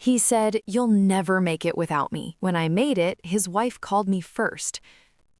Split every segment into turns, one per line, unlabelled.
He said, "You'll never make it without me." When I made it, his wife called me first.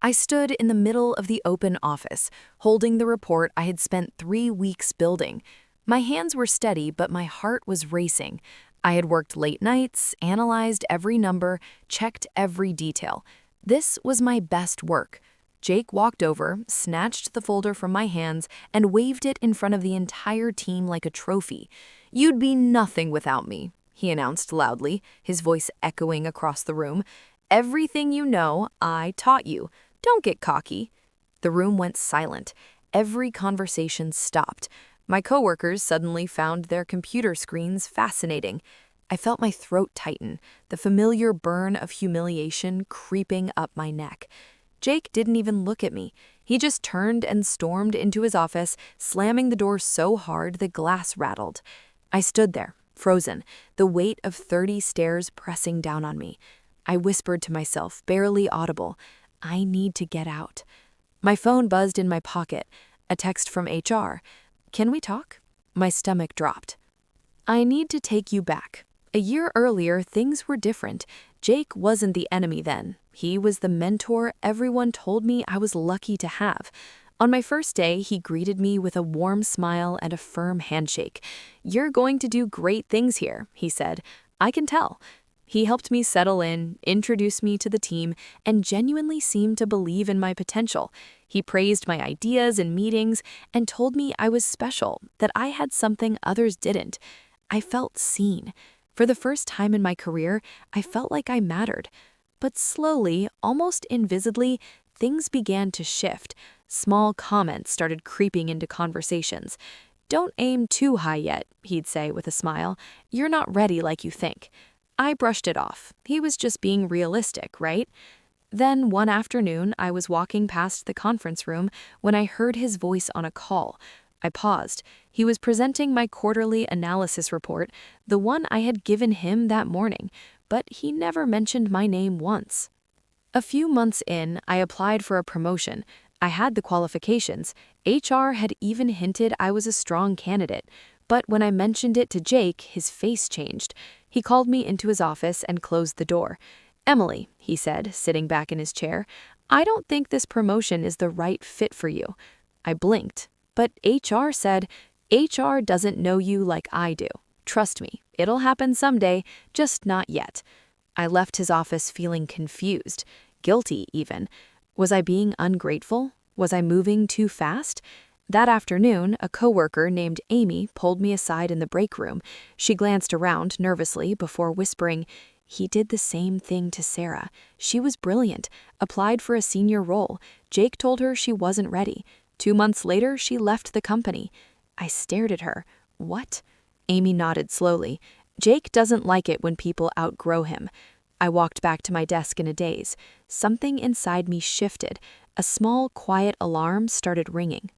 I stood in the middle of the open office, holding the report I had spent 3 weeks building. My hands were steady, but my heart was racing. I had worked late nights, analyzed every number, checked every detail. This was my best work. Jake walked over, snatched the folder from my hands, and waved it in front of the entire team like a trophy. "You'd be nothing without me," he announced loudly, his voice echoing across the room. "Everything you know, I taught you. Don't get cocky." The room went silent. Every conversation stopped. My coworkers suddenly found their computer screens fascinating. I felt my throat tighten, the familiar burn of humiliation creeping up my neck. Jake didn't even look at me. He just turned and stormed into his office, slamming the door so hard the glass rattled. I stood there, frozen, the weight of 30 stares pressing down on me. I whispered to myself, barely audible, "I need to get out." My phone buzzed in my pocket, a text from HR. "Can we talk?" My stomach dropped. "I need to take you back. A year earlier, things were different. Jake wasn't the enemy then. He was the mentor everyone told me I was lucky to have. On my first day, he greeted me with a warm smile and a firm handshake. "You're going to do great things here," he said. "I can tell." He helped me settle in, introduced me to the team, and genuinely seemed to believe in my potential. He praised my ideas in meetings and told me I was special, that I had something others didn't. I felt seen. For the first time in my career, I felt like I mattered. But slowly, almost invisibly, things began to shift. Small comments started creeping into conversations. "Don't aim too high yet," he'd say with a smile. "You're not ready like you think." I brushed it off. He was just being realistic, right? Then one afternoon, I was walking past the conference room when I heard his voice on a call. I paused. He was presenting my quarterly analysis report, the one I had given him that morning, but he never mentioned my name once. A few months in, I applied for a promotion. I had the qualifications. HR had even hinted I was a strong candidate. But when I mentioned it to Jake, his face changed. He called me into his office and closed the door. "Emily," he said, sitting back in his chair, "I don't think this promotion is the right fit for you." I blinked. But HR said, "HR doesn't know you like I do. Trust me, it'll happen someday, just not yet." I left his office feeling confused, guilty even. Was I being ungrateful? Was I moving too fast? That afternoon, a coworker named Amy pulled me aside in the break room. She glanced around nervously before whispering, "He did the same thing to Sarah. She was brilliant, applied for a senior role. Jake told her she wasn't ready. 2 months later, she left the company." I stared at her. "What?" Amy nodded slowly. "Jake doesn't like it when people outgrow him." I walked back to my desk in a daze. Something inside me shifted. A small, quiet alarm started ringing.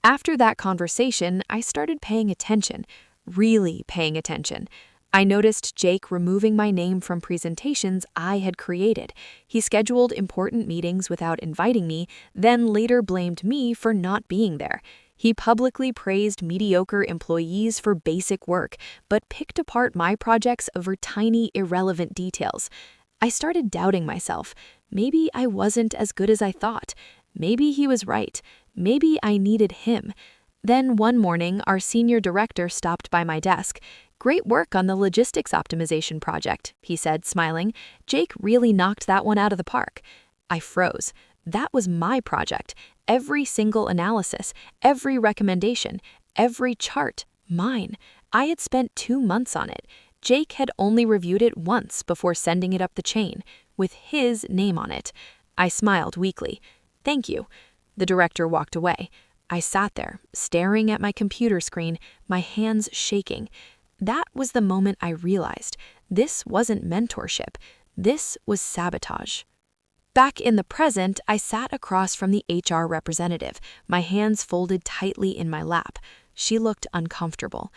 After that conversation, I started paying attention, really paying attention. I noticed Jake removing my name from presentations I had created. He scheduled important meetings without inviting me, then later blamed me for not being there. He publicly praised mediocre employees for basic work, but picked apart my projects over tiny, irrelevant details. I started doubting myself. Maybe I wasn't as good as I thought. Maybe he was right. Maybe I needed him. Then one morning, our senior director stopped by my desk. "Great work on the logistics optimization project," he said, smiling. "Jake really knocked that one out of the park." I froze. That was my project. Every single analysis, every recommendation, every chart, mine. I had spent 2 months on it. Jake had only reviewed it once before sending it up the chain, with his name on it. I smiled weakly. "Thank you." The director walked away. I sat there, staring at my computer screen, my hands shaking. That was the moment I realized this wasn't mentorship. This was sabotage. Back in the present, I sat across from the HR representative, my hands folded tightly in my lap. She looked uncomfortable.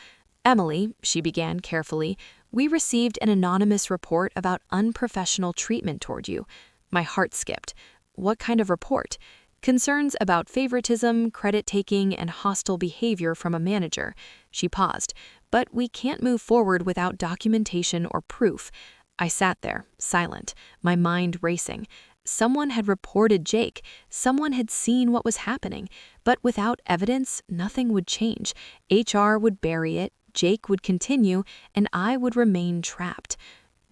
"Emily," she began carefully, "we received an anonymous report about unprofessional treatment toward you." My heart skipped. "What kind of report?" "Concerns about favoritism, credit taking, and hostile behavior from a manager." She paused. But we can't move forward without documentation or proof. I sat there, silent, my mind racing. Someone had reported Jake. Someone had seen what was happening. But without evidence, nothing would change. HR would bury it, Jake would continue, and I would remain trapped.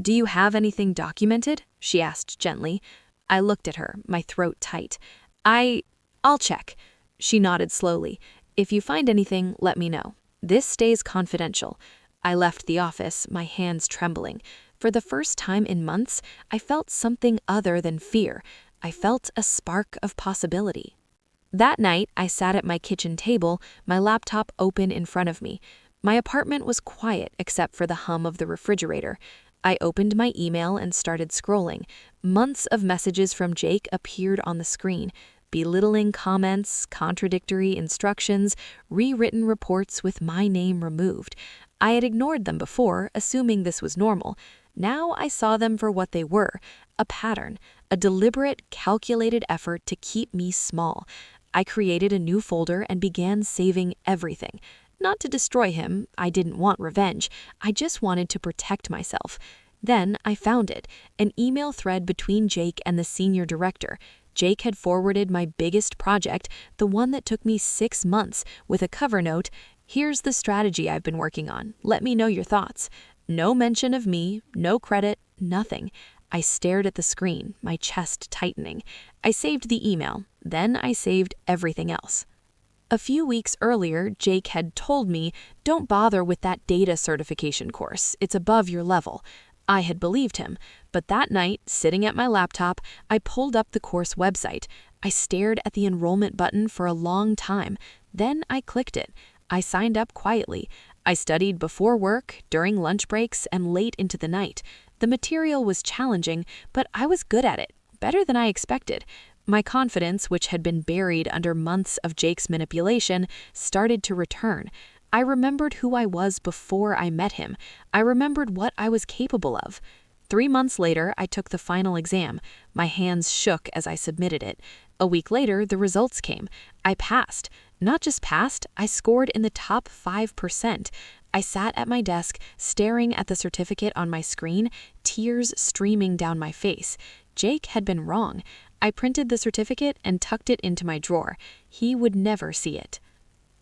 "Do you have anything documented?" she asked gently. I looked at her, my throat tight. I'll check." She nodded slowly. "If you find anything, let me know. This stays confidential." I left the office, my hands trembling. For the first time in months, I felt something other than fear. I felt a spark of possibility. That night, I sat at my kitchen table, my laptop open in front of me. My apartment was quiet except for the hum of the refrigerator. I opened my email and started scrolling. Months of messages from Jake appeared on the screen. Belittling comments, contradictory instructions, rewritten reports with my name removed. I had ignored them before, assuming this was normal. Now I saw them for what they were, a pattern, a deliberate, calculated effort to keep me small. I created a new folder and began saving everything. Not to destroy him, I didn't want revenge, I just wanted to protect myself. Then I found it, an email thread between Jake and the senior director. Jake had forwarded my biggest project, the one that took me 6 months, with a cover note, "Here's the strategy I've been working on. Let me know your thoughts." No mention of me, no credit, nothing. I stared at the screen, my chest tightening. I saved the email, then I saved everything else. A few weeks earlier, Jake had told me, "Don't bother with that data certification course. It's above your level." I had believed him, but that night, sitting at my laptop, I pulled up the course website. I stared at the enrollment button for a long time. Then I clicked it. I signed up quietly. I studied before work, during lunch breaks, and late into the night. The material was challenging, but I was good at it, better than I expected. My confidence, which had been buried under months of Jake's manipulation, started to return. I remembered who I was before I met him. I remembered what I was capable of. 3 months later, I took the final exam. My hands shook as I submitted it. A week later, the results came. I passed. Not just passed, I scored in the top 5%. I sat at my desk, staring at the certificate on my screen, tears streaming down my face. Jake had been wrong. I printed the certificate and tucked it into my drawer. He would never see it.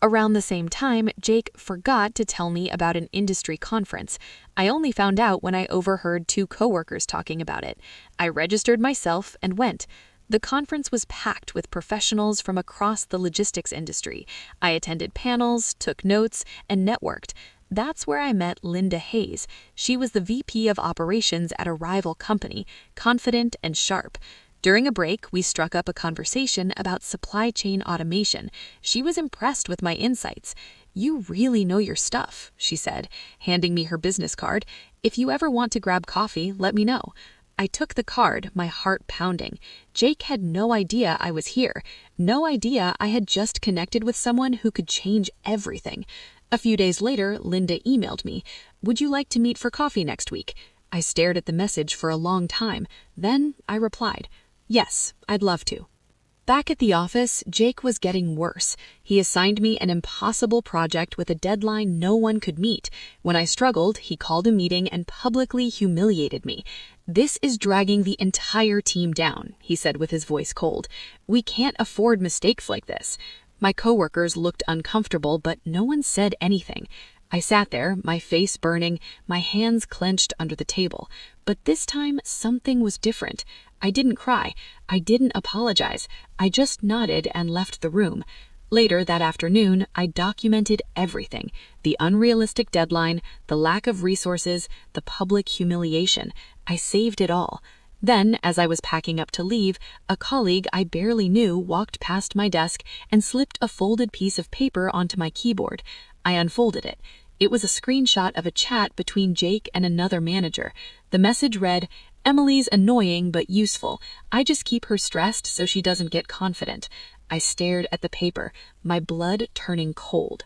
Around the same time, Jake forgot to tell me about an industry conference. I only found out when I overheard 2 coworkers talking about it. I registered myself and went. The conference was packed with professionals from across the logistics industry. I attended panels, took notes, and networked. That's where I met Linda Hayes. She was the VP of operations at a rival company, confident and sharp. During a break, we struck up a conversation about supply chain automation. She was impressed with my insights. "You really know your stuff," she said, handing me her business card. "If you ever want to grab coffee, let me know." I took the card, my heart pounding. Jake had no idea I was here. No idea I had just connected with someone who could change everything. A few days later, Linda emailed me, "Would you like to meet for coffee next week?" I stared at the message for a long time. Then I replied, "Yes, I'd love to." Back at the office, Jake was getting worse. He assigned me an impossible project with a deadline no one could meet. When I struggled, he called a meeting and publicly humiliated me. "This is dragging the entire team down," he said with his voice cold. "We can't afford mistakes like this." My coworkers looked uncomfortable, but no one said anything. I sat there, my face burning, my hands clenched under the table. But this time, something was different. I didn't cry. I didn't apologize. I just nodded and left the room. Later that afternoon, I documented everything: the unrealistic deadline, the lack of resources, the public humiliation. I saved it all. Then, as I was packing up to leave, a colleague I barely knew walked past my desk and slipped a folded piece of paper onto my keyboard. I unfolded it. It was a screenshot of a chat between Jake and another manager. The message read, "Emily's annoying but useful. I just keep her stressed so she doesn't get confident." I stared at the paper, my blood turning cold.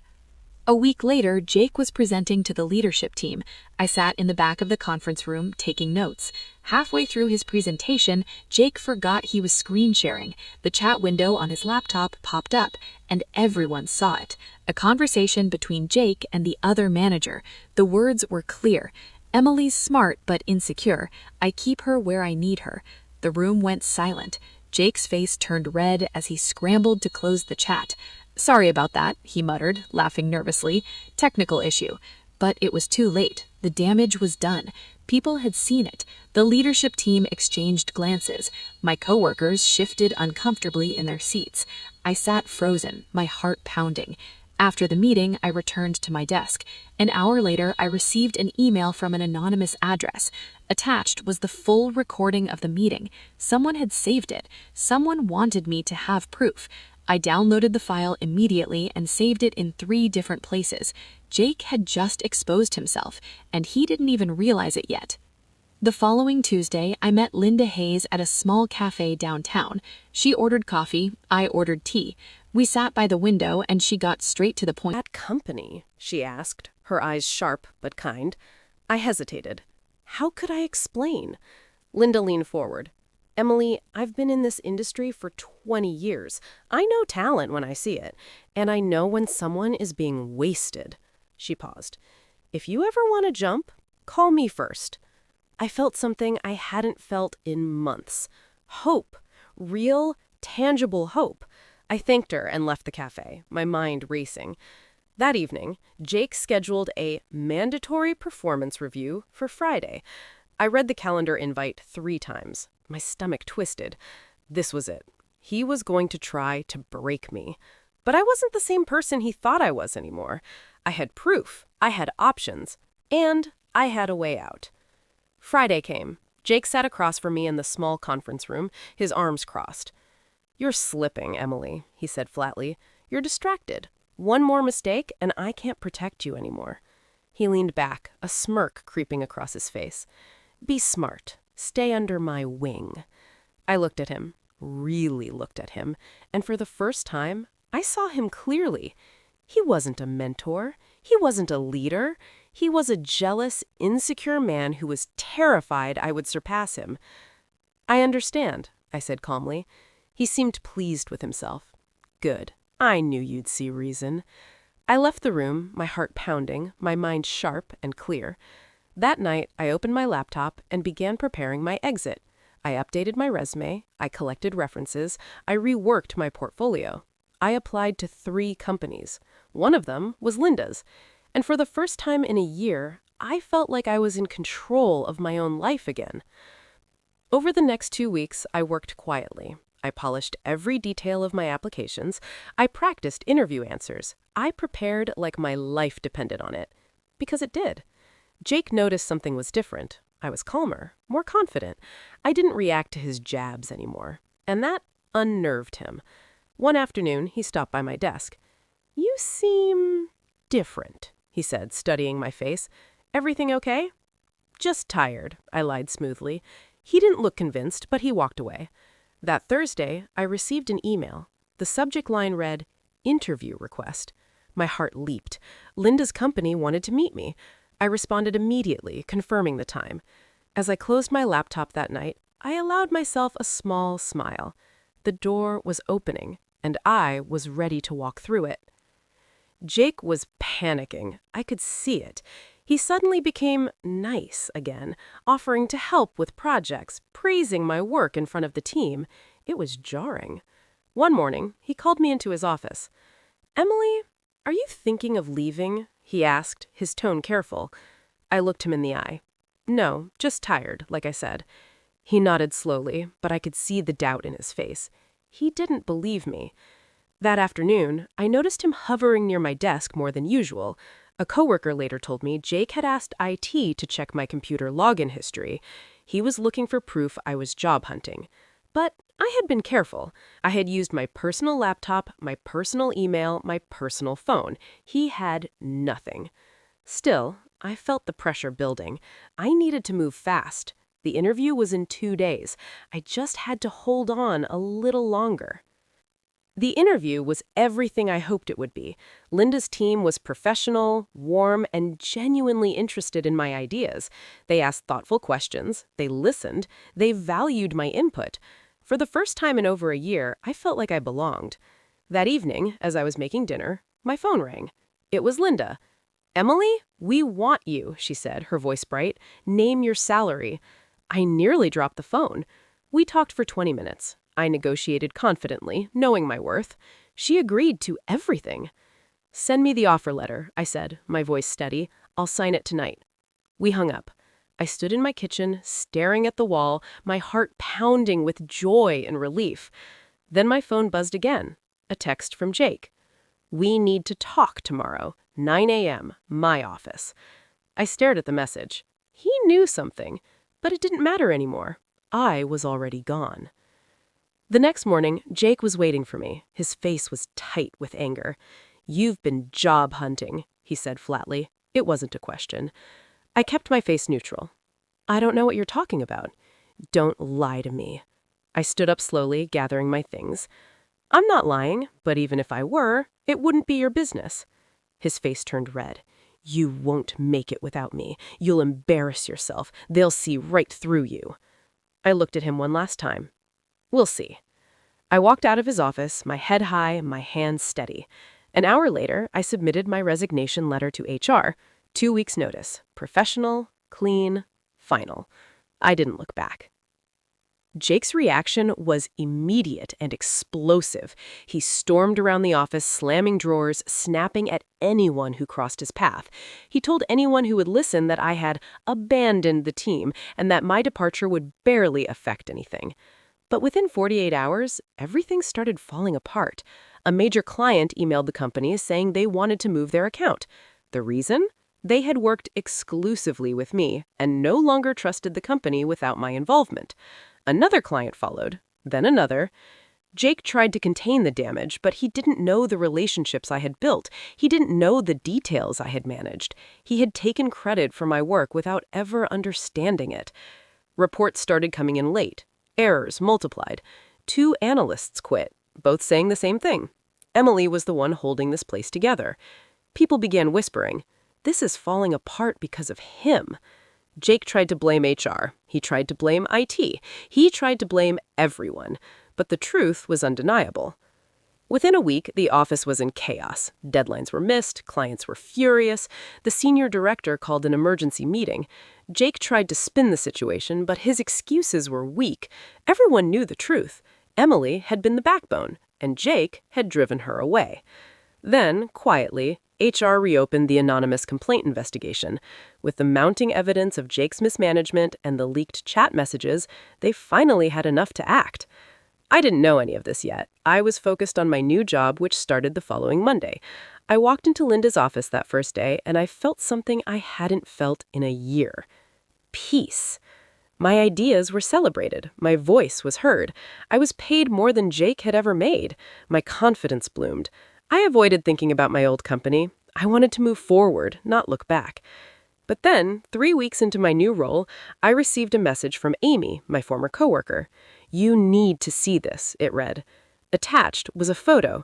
A week later, Jake was presenting to the leadership team. I sat in the back of the conference room, taking notes. Halfway through his presentation, Jake forgot he was screen sharing. The chat window on his laptop popped up, and everyone saw it. A conversation between Jake and the other manager. The words were clear. "Emily's smart but insecure. I keep her where I need her." The room went silent. Jake's face turned red as he scrambled to close the chat. "Sorry about that," he muttered, laughing nervously. "Technical issue." But it was too late. The damage was done. People had seen it. The leadership team exchanged glances. My coworkers shifted uncomfortably in their seats. I sat frozen, my heart pounding. After the meeting, I returned to my desk. An hour later, I received an email from an anonymous address. Attached was the full recording of the meeting. Someone had saved it. Someone wanted me to have proof. I downloaded the file immediately and saved it in 3 different places. Jake had just exposed himself, and he didn't even realize it yet. The following Tuesday, I met Linda Hayes at a small cafe downtown. She ordered coffee, I ordered tea. We sat by the window, and she got straight to the point.
"That company?" she asked, her eyes sharp but kind. I hesitated. How could I explain? Linda leaned forward. "Emily, I've been in this industry for 20 years. I know talent when I see it, and I know when someone is being wasted." She paused. "If you ever want to jump, call me first." I felt something I hadn't felt in months. Hope. Real, tangible hope. I thanked her and left the cafe, my mind racing. That evening, Jake scheduled a mandatory performance review for Friday. I read the calendar invite 3 times. My stomach twisted. This was it. He was going to try to break me. But I wasn't the same person he thought I was anymore. I had proof, I had options, and I had a way out. Friday came. Jake sat across from me in the small conference room, his arms crossed. "You're slipping, Emily," he said flatly. "You're distracted. One more mistake, and I can't protect you anymore." He leaned back, a smirk creeping across his face. "Be smart. Stay under my wing." I looked at him, really looked at him, and for the first time, I saw him clearly. He wasn't a mentor. He wasn't a leader. He was a jealous, insecure man who was terrified I would surpass him. "I understand," I said calmly. He seemed pleased with himself. "Good. I knew you'd see reason." I left the room, my heart pounding, my mind sharp and clear. That night, I opened my laptop and began preparing my exit. I updated my resume, I collected references, I reworked my portfolio. I applied to 3 companies. One of them was Linda's. And for the first time in a year, I felt like I was in control of my own life again. Over the next 2 weeks, I worked quietly. I polished every detail of my applications. I practiced interview answers. I prepared like my life depended on it. Because it did. Jake noticed something was different. I was calmer, more confident. I didn't react to his jabs anymore. And that unnerved him. One afternoon, he stopped by my desk. "You seem different," he said, studying my face. "Everything okay?" "Just tired," I lied smoothly. He didn't look convinced, but he walked away. That Thursday, I received an email. The subject line read, "Interview request." My heart leaped. Linda's company wanted to meet me. I responded immediately, confirming the time. As I closed my laptop that night, I allowed myself a small smile. The door was opening, and I was ready to walk through it. Jake was panicking. I could see it. He suddenly became nice again, offering to help with projects, praising my work in front of the team. It was jarring. One morning, he called me into his office. "Emily, are you thinking of leaving?" he asked, his tone careful. I looked him in the eye. "No, just tired, like I said." He nodded slowly, but I could see the doubt in his face. He didn't believe me. That afternoon, I noticed him hovering near my desk more than usual. A coworker later told me Jake had asked IT to check my computer login history. He was looking for proof I was job hunting. But I had been careful. I had used my personal laptop, my personal email, my personal phone. He had nothing. Still, I felt the pressure building. I needed to move fast. The interview was in 2 days. I just had to hold on a little longer. The interview was everything I hoped it would be. Linda's team was professional, warm, and genuinely interested in my ideas. They asked thoughtful questions, they listened, they valued my input. For the first time in over a year, I felt like I belonged. That evening, as I was making dinner, my phone rang. It was Linda. "Emily, we want you," she said, her voice bright. "Name your salary." I nearly dropped the phone. We talked for 20 minutes. I negotiated confidently, knowing my worth. She agreed to everything. "Send me the offer letter," I said, my voice steady. "I'll sign it tonight." We hung up. I stood in my kitchen, staring at the wall, my heart pounding with joy and relief. Then my phone buzzed again. A text from Jake. "We need to talk tomorrow, 9 a.m., my office." I stared at the message. He knew something, but it didn't matter anymore. I was already gone. The next morning, Jake was waiting for me. His face was tight with anger. "You've been job hunting," he said flatly. It wasn't a question. I kept my face neutral. "I don't know what you're talking about." "Don't lie to me." I stood up slowly, gathering my things. "I'm not lying, but even if I were, it wouldn't be your business." His face turned red. "You won't make it without me. You'll embarrass yourself. They'll see right through you." I looked at him one last time. "We'll see." I walked out of his office, my head high, my hands steady. An hour later, I submitted my resignation letter to HR. 2 weeks' notice. Professional, clean, final. I didn't look back. Jake's reaction was immediate and explosive. He stormed around the office, slamming drawers, snapping at anyone who crossed his path. He told anyone who would listen that I had abandoned the team and that my departure would barely affect anything. But within 48 hours, everything started falling apart. A major client emailed the company saying they wanted to move their account. The reason? They had worked exclusively with me and no longer trusted the company without my involvement. Another client followed, then another. Jake tried to contain the damage, but he didn't know the relationships I had built. He didn't know the details I had managed. He had taken credit for my work without ever understanding it. Reports started coming in late. Errors multiplied. 2 analysts quit, both saying the same thing. Emily was the one holding this place together. People began whispering, "This is falling apart because of him." Jake tried to blame HR. He tried to blame IT. He tried to blame everyone. But the truth was undeniable. Within a week, the office was in chaos. Deadlines were missed, clients were furious. The senior director called an emergency meeting. Jake tried to spin the situation, but his excuses were weak. Everyone knew the truth. Emily had been the backbone, and Jake had driven her away. Then, quietly, HR reopened the anonymous complaint investigation. With the mounting evidence of Jake's mismanagement and the leaked chat messages, they finally had enough to act. I didn't know any of this yet. I was focused on my new job, which started the following Monday. I walked into Linda's office that first day, and I felt something I hadn't felt in a year. Peace. My ideas were celebrated. My voice was heard. I was paid more than Jake had ever made. My confidence bloomed. I avoided thinking about my old company. I wanted to move forward, not look back. But then, 3 weeks into my new role, I received a message from Amy, my former coworker. "You need to see this," it read. Attached was a photo.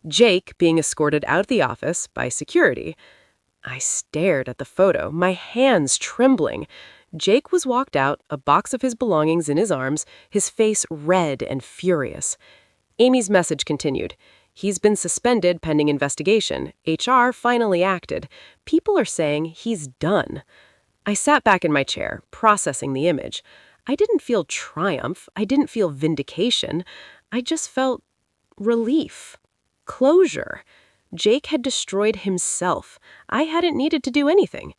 Jake being escorted out of the office by security. I stared at the photo, my hands trembling. Jake was walked out, a box of his belongings in his arms, his face red and furious. Amy's message continued. "He's been suspended pending investigation. HR finally acted. People are saying he's done." I sat back in my chair, processing the image. I didn't feel triumph. I didn't feel vindication. I just felt relief. Closure. Jake had destroyed himself. I hadn't needed to do anything.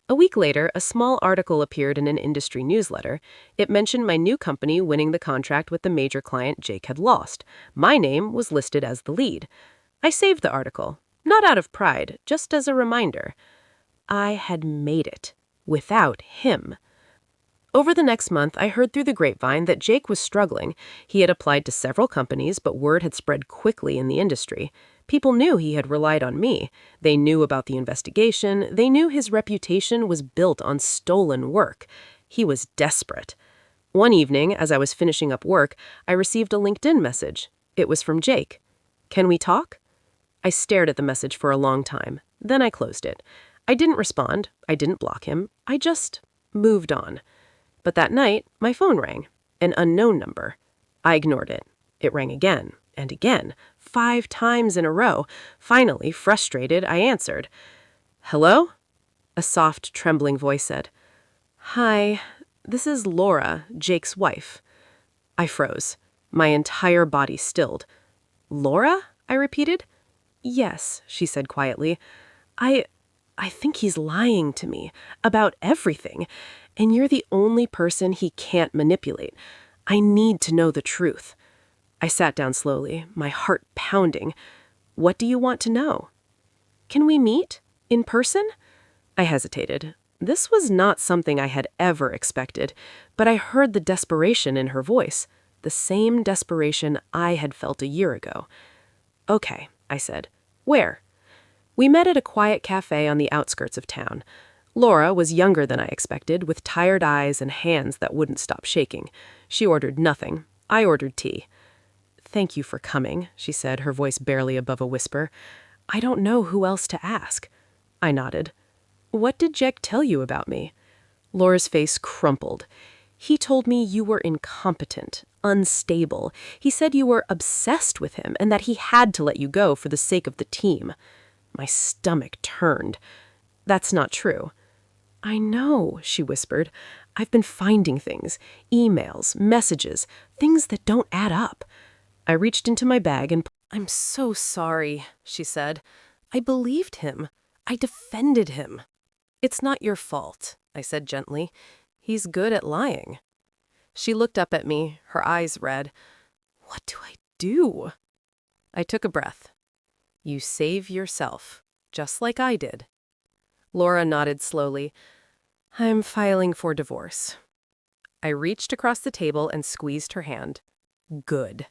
A week later, a small article appeared in an industry newsletter. It mentioned my new company winning the contract with the major client Jake had lost. My name was listed as the lead. I saved the article, not out of pride, just as a reminder. I had made it, without him. Over the next month, I heard through the grapevine that Jake was struggling. He had applied to several companies, but word had spread quickly in the industry. People knew he had relied on me. They knew about the investigation. They knew his reputation was built on stolen work. He was desperate. One evening, as I was finishing up work, I received a LinkedIn message. It was from Jake. Can we talk? I stared at the message for a long time. Then I closed it. I didn't respond. I didn't block him. I just moved on. But that night, my phone rang. An unknown number. I ignored it. It rang again and again, 5 times in a row. Finally, frustrated, I answered. Hello? A soft, trembling voice said. Hi, this is Laura, Jake's wife. I froze. My entire body stilled. Laura? I repeated. Yes, she said quietly. I think he's lying to me about everything, and you're the only person he can't manipulate. I need to know the truth. I sat down slowly, my heart pounding. What do you want to know? Can we meet? In person? I hesitated. This was not something I had ever expected, but I heard the desperation in her voice, the same desperation I had felt a year ago. Okay, I said. Where? We met at a quiet cafe on the outskirts of town. Laura was younger than I expected, with tired eyes and hands that wouldn't stop shaking. She ordered nothing. I ordered tea. Thank you for coming, she said, her voice barely above a whisper. I don't know who else to ask. I nodded. What did Jake tell you about me? Laura's face crumpled. He told me you were incompetent, unstable. He said you were obsessed with him and that he had to let you go for the sake of the team. My stomach turned. That's not true. I know, she whispered. I've been finding things, emails, messages, things that don't add up. I reached into my bag and... I'm so sorry, she said. I believed him. I defended him. It's not your fault, I said gently. He's good at lying. She looked up at me, her eyes red. What do I do? I took a breath. You save yourself, just like I did. Laura nodded slowly. I'm filing for divorce. I reached across the table and squeezed her hand. Good.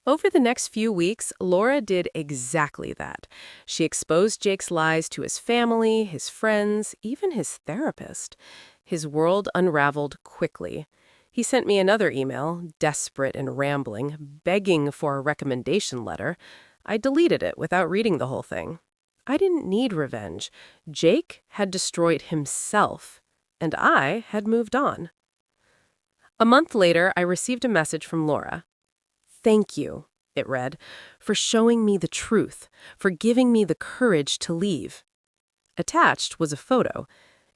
Over the next few weeks, Laura did exactly that. She exposed Jake's lies to his family, his friends, even his therapist. His world unraveled quickly. He sent me another email, desperate and rambling, begging for a recommendation letter. I deleted it without reading the whole thing. I didn't need revenge. Jake had destroyed himself, and I had moved on. A month later, I received a message from Laura. Thank you, it read, for showing me the truth, for giving me the courage to leave. Attached was a photo.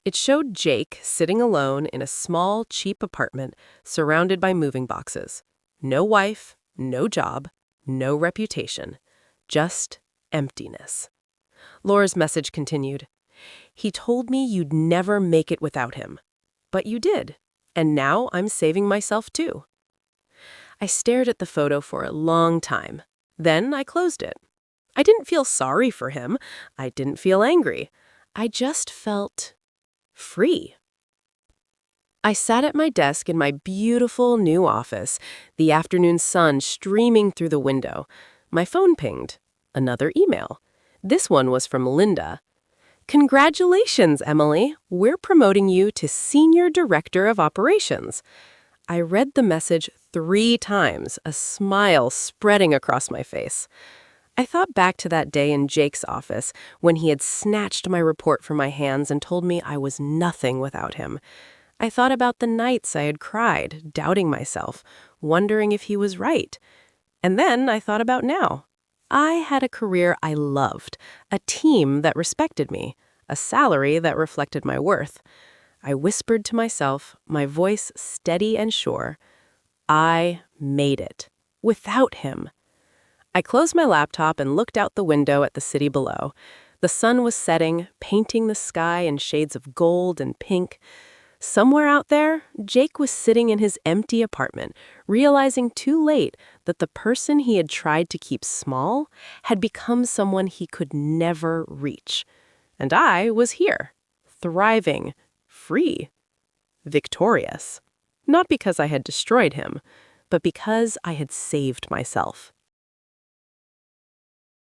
It showed Jake sitting alone in a small, cheap apartment surrounded by moving boxes. No wife, no job, no reputation. Just emptiness. Laura's message continued. He told me you'd never make it without him. But you did, and now I'm saving myself too. I stared at the photo for a long time. Then I closed it. I didn't feel sorry for him. I didn't feel angry. I just felt free. I sat at my desk in my beautiful new office, the afternoon sun streaming through the window. My phone pinged. Another email. This one was from Linda. Congratulations, Emily. We're promoting you to Senior Director of Operations. I read the message 3 times, a smile spreading across my face. I thought back to that day in Jake's office when he had snatched my report from my hands and told me I was nothing without him. I thought about the nights I had cried, doubting myself, wondering if he was right. And then I thought about now. I had a career I loved, a team that respected me, a salary that reflected my worth. I whispered to myself, my voice steady and sure, I made it. Without him. I closed my laptop and looked out the window at the city below. The sun was setting, painting the sky in shades of gold and pink. Somewhere out there, Jake was sitting in his empty apartment, realizing too late that the person he had tried to keep small had become someone he could never reach. And I was here, thriving, free, victorious. Not because I had destroyed him, but because I had saved myself.